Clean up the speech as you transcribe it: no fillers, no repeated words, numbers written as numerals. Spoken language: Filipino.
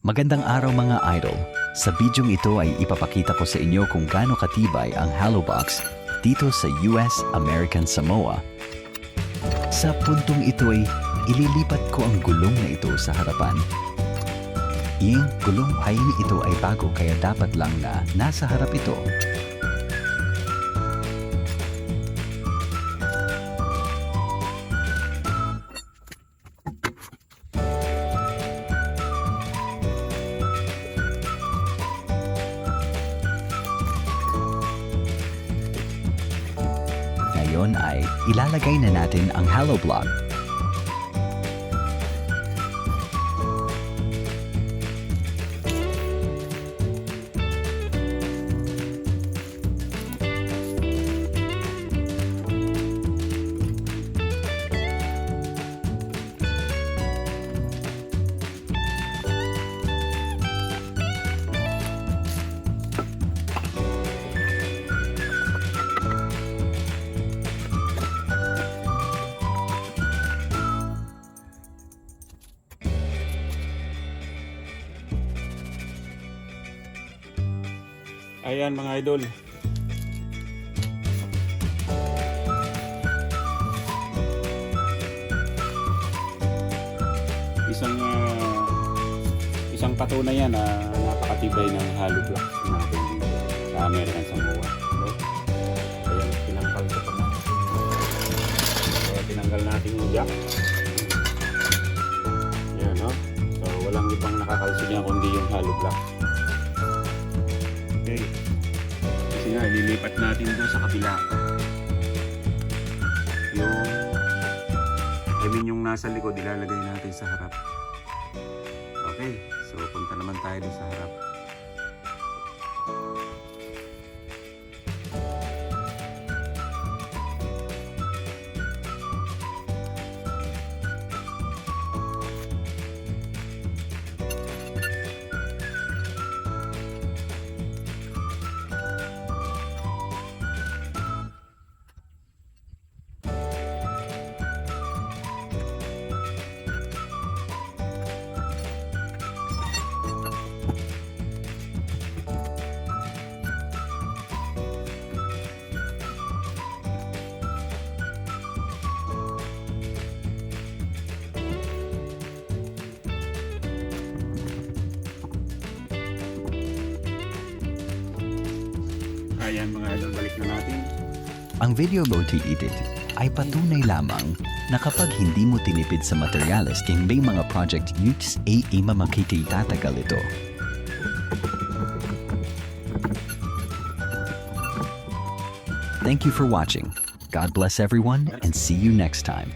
Magandang araw mga idol. Sa bidyong ito ay ipapakita ko sa inyo kung gaano katibay ang hollow box dito sa US American Samoa. Sa puntong ito ay ililipat ko ang gulong na ito sa harapan. Yung gulong ay ito ay bago kaya dapat lang na nasa harap ito. Ngayon ay ilalagay na natin ang hollow block. Ayan mga idol. Isang patunay yan na napakatibay ng hollow block natin dito sa American Samoa. No? Ayan, tinanggal ko pa natin. Kaya tinanggal natin yung jack. Ayan, no? So walang ibang nakakalsig niya kundi yung hollow block. Okay. Kasi nga, lilipat natin doon sa kabila. Yung nasa likod, ilalagay natin sa harap. Okay, so punta naman tayo doon sa harap. Ayan mga idol, balik na natin. Ang video mode to edit ay patunay lamang na kapag hindi mo tinipid sa materyales kung may mga project use ay mamakititatagal ito. Thank you for watching. God bless everyone and see you next time.